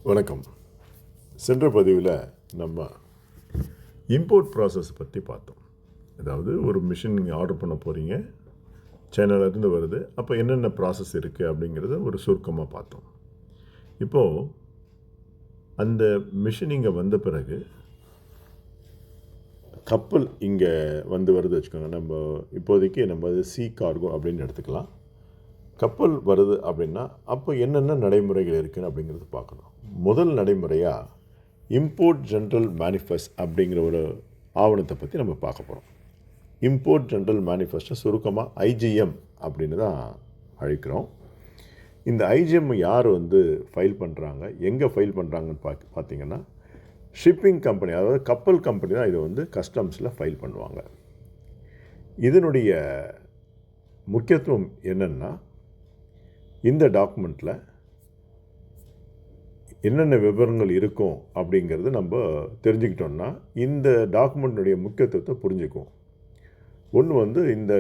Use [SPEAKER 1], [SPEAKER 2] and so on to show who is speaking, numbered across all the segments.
[SPEAKER 1] வணக்கம். சென்ற பதிவில் நம்ம இம்போர்ட் ப்ராசஸ் பற்றி பார்த்தோம். அதாவது ஒரு மிஷின் நீங்கள் ஆர்டர் பண்ண போகிறீங்க, சைனாலேருந்து வருது, அப்போ என்னென்ன ப்ராசஸ் இருக்குது அப்படிங்கிறத ஒரு சுருக்கமாக பார்த்தோம். இப்போது அந்த மிஷின் இங்கே வந்த பிறகு கப்பல் இங்கே வருது வச்சுக்கோங்க. நம்ம இப்போதைக்கு நம்ம அது சீ கார்கோ அப்படின்னு எடுத்துக்கலாம். கப்பல் வருது அப்படின்னா அப்போ என்னென்ன நடைமுறைகள் இருக்குன்னு அப்படிங்கிறது பார்க்கணும். முதல் நடைமுறையாக இம்போர்ட் ஜென்ரல் மேனிஃபெஸ்ட் அப்படிங்கிற ஒரு ஆவணத்தை பற்றி நம்ம பார்க்க போகிறோம். இம்போர்ட் ஜென்ரல் மேனிஃபெஸ்ட்டை சுருக்கமாக ஐஜிஎம் அப்படின்னு தான் அழைக்கிறோம். இந்த ஐஜிஎம் யார் ஃபைல் பண்ணுறாங்க, எங்கே ஃபைல் பண்ணுறாங்கன்னு பார்த்தீங்கன்னா ஷிப்பிங் கம்பெனி, அதாவது கப்பல் கம்பெனி தான் இதை கஸ்டம்ஸில் ஃபைல் பண்ணுவாங்க. இதனுடைய முக்கியத்துவம் என்னென்னா, இந்த டாக்குமெண்ட்டில் என்னென்ன விவரங்கள் இருக்கும் அப்படிங்கிறது நம்ம தெரிஞ்சுக்கிட்டோம்னா இந்த டாக்குமெண்ட்டுடைய முக்கியத்துவத்தை புரிஞ்சுக்குவோம். ஒன்று இந்த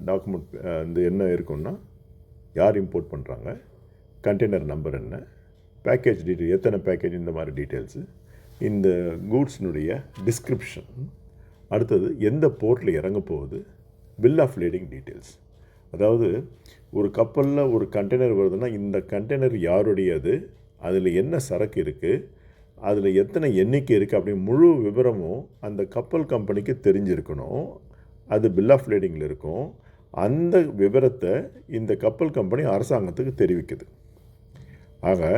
[SPEAKER 1] டாக்குமெண்ட் என்ன இருக்குன்னா, யார் இம்போர்ட் பண்ணுறாங்க, கண்டெய்னர் நம்பர் என்ன, பேக்கேஜ் டீட்டெயில், எத்தனை பேக்கேஜ், இந்த மாதிரி டீட்டெயில்ஸு, இந்த கூட்ஸினுடைய டிஸ்கிரிப்ஷன், அடுத்தது எந்த போர்ட்டில் இறங்க போகுது, பில் ஆஃப் லேடிங் டீட்டெயில்ஸ். அதாவது ஒரு கப்பலில் ஒரு கண்டெய்னர் வருதுன்னா இந்த கண்டெய்னர் யாருடையது, அதில் என்ன சரக்கு இருக்குது, அதில் எத்தனை எண்ணிக்கை இருக்குது அப்படி முழு விவரமும் அந்த கப்பல் கம்பெனிக்கு தெரிஞ்சிருக்கணும். அது பில் ஆஃப் லேடிங்கில் இருக்கும். அந்த விவரத்தை இந்த கப்பல் கம்பெனி அரசாங்கத்துக்கு தெரிவிக்குது. ஆக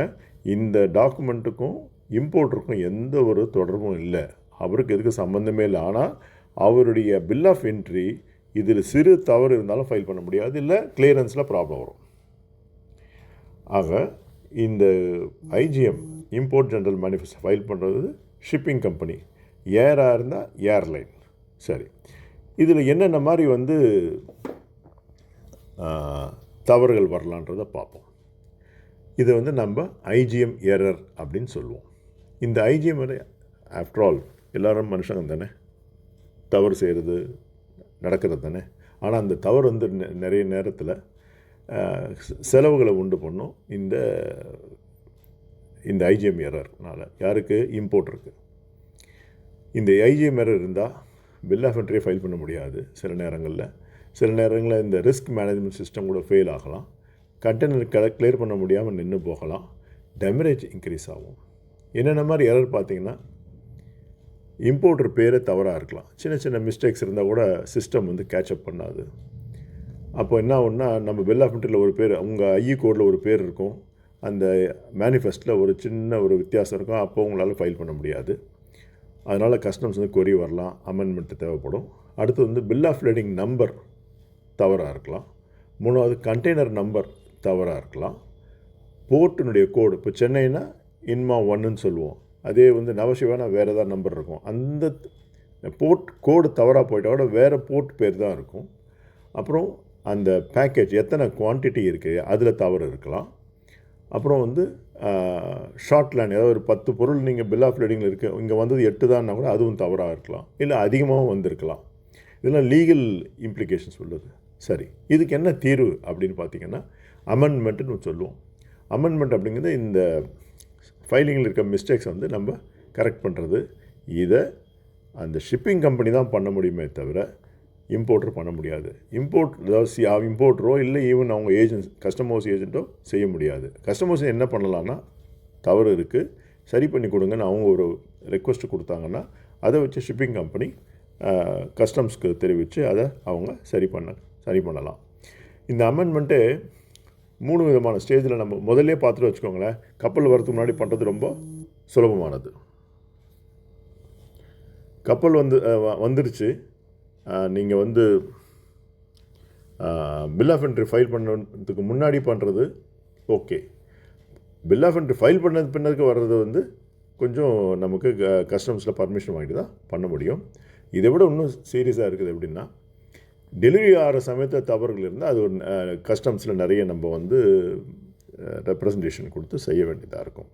[SPEAKER 1] இந்த டாக்குமெண்ட்டுக்கும் இம்போர்ட்டருக்கும் எந்த ஒரு தொடர்பும் இல்லை, அவருக்கு எதுக்கு சம்மந்தமே இல்லை. ஆனால் அவருடைய பில் ஆஃப் என்ட்ரி இதில் சிறு தவறு இருந்தாலும் ஃபைல் பண்ண முடியாது, இல்லை கிளியரன்ஸில் ப்ராப்ளம் வரும். ஆக இந்த IgM import general manifesto file பண்ணுறது ஷிப்பிங் கம்பெனி, ஏராக இருந்தால் ஏர்லைன். சரி, இதில் என்னென்ன மாதிரி தவறுகள் வரலான்றதை பார்ப்போம். இதை நம்ம ஐஜிஎம் எரர் அப்படின்னு சொல்லுவோம். இந்த ஐஜிஎம் ஆஃப்டர் ஆல் எல்லோரும் மனுஷங்க தானே, தவறு செய்கிறது நடக்கிறது தானே. ஆனால் அந்த தவறு நிறைய நேரத்தில் செலவுகளை உண்டு பண்ணும். இந்த ஐஜிஎம் எரர்னால் யாருக்கு, இம்போர்ட்டருக்கு. இந்த ஐஜிஎம் எரர் இருந்தால் பில் ஆஃப் என்ட்ரியை ஃபைல் பண்ண முடியாது. சில நேரங்களில் இந்த ரிஸ்க் மேனேஜ்மெண்ட் சிஸ்டம் கூட ஃபெயில் ஆகலாம். கண்டெய்னர் கிளியர் பண்ண முடியாமல் நின்று போகலாம். டெமரேஜ் இன்க்ரீஸ் ஆகும். என்னென்ன மாதிரி எரர் பார்த்திங்கன்னா, இம்போர்ட்டர் பேரே தவறாக இருக்கலாம். சின்ன சின்ன மிஸ்டேக்ஸ் இருந்தால் கூட சிஸ்டம் கேட்சப் பண்ணாது. அப்போ என்ன ஆகுன்னா, நம்ம பில் ஆஃப் என்ட்ரியில் ஒரு பேர், உங்கள் ஐஇ கோடில் ஒரு பேர் இருக்கும், அந்த மேனிஃபெஸ்ட்டில் ஒரு சின்ன ஒரு வித்தியாசம் இருக்கும். அப்போ உங்களால் ஃபைல் பண்ண முடியாது. அதனால் கஸ்டம்ஸ் கொரி வரலாம், அமெண்ட்மெண்ட் தேவைப்படும். அடுத்து பில் ஆஃப் லேடிங் நம்பர் தவறாக இருக்கலாம். மூணாவது கண்டெய்னர் நம்பர் தவறாக இருக்கலாம். போர்ட்டினுடைய கோடு, இப்போ சென்னைனா இன்மா 1ன்னு சொல்லுவோம், அதே நவசிவானா வேறு ஏதாவது நம்பர் இருக்கும். அந்த போர்ட் கோடு தவறாக போயிட்டா கூட வேறு போர்ட் பேர் தான் இருக்கும். அப்புறம் அந்த பேக்கேஜ் எத்தனை குவான்டிட்டி இருக்குது அதில் தவறு இருக்கலாம். அப்புறம் ஷார்ட் லேண்ட், ஏதாவது ஒரு 10 பொருள் நீங்கள் பில் ஆஃப் லேடிங்கில் இருக்குது, இங்கே 8 தான்னா கூட அதுவும் தவறாக இருக்கலாம், இல்லை அதிகமாகவும் வந்திருக்கலாம். இதெல்லாம் லீகல் இம்ப்ளிகேஷன்ஸ் உள்ளது. சரி, இதுக்கு என்ன தீர்வு அப்படின்னு பார்த்தீங்கன்னா, அமெண்ட்மெண்ட்டுன்னு சொல்லுவோம். அமெண்ட்மெண்ட் அப்படிங்கிறது இந்த ஃபைலிங்கில் இருக்க மிஸ்டேக்ஸ் நம்ம கரெக்ட் பண்ணுறது. இதை அந்த ஷிப்பிங் கம்பெனி தான் பண்ண முடியுமே தவிர இம்போர்ட்டர் பண்ண முடியாது. இம்போர்ட்டரோ இல்லை ஈவன் அவங்க ஏஜென்ட்ஸ், கஸ்டமர்ஸ் ஏஜென்ட்டோ செய்ய முடியாது. கஸ்டமர்ஸ் என்ன பண்ணலான்னா, தவறு இருக்குது சரி பண்ணி கொடுங்கன்னு அவங்க ஒரு ரெக்வஸ்ட் கொடுத்தாங்கன்னா அதை வச்சு ஷிப்பிங் கம்பெனி கஸ்டம்ஸ்க்கு தெரிவித்து அதை அவங்க சரி பண்ணலாம். இந்த அமெண்ட்மெண்ட்டு 3 விதமான ஸ்டேஜில் நம்ம முதல்லே பார்த்துட்டு வச்சுக்கோங்களேன். கப்பல் வரதுக்கு முன்னாடி பண்ணுறது ரொம்ப சுலபமானது. கப்பல் வந்துருச்சு, நீங்கள் பில் ஆஃப் என்ட்ரி ஃபைல் பண்ணுறதுக்கு முன்னாடி பண்ணுறது okay. Bill of entry file பண்ணது பின்னதுக்கு வர்றது கொஞ்சம் நமக்கு கஸ்டம்ஸில் பர்மிஷன் வாங்கிட்டு தான் பண்ண முடியும். இதை விட இன்னும் சீரியஸாக இருக்குது. எப்படின்னா, டெலிவரி ஆகிற சமயத்தில் தவறுகள் இருந்தால் அது ஒரு கஸ்டம்ஸில் நிறைய நம்ம ரெப்ரசன்டேஷன் கொடுத்து செய்ய வேண்டியதாக இருக்கும்.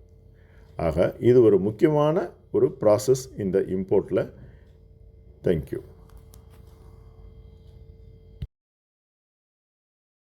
[SPEAKER 1] ஆக இது ஒரு முக்கியமான ஒரு ப்ராசஸ் இந்த இம்போர்ட்டில். தேங்க்யூ.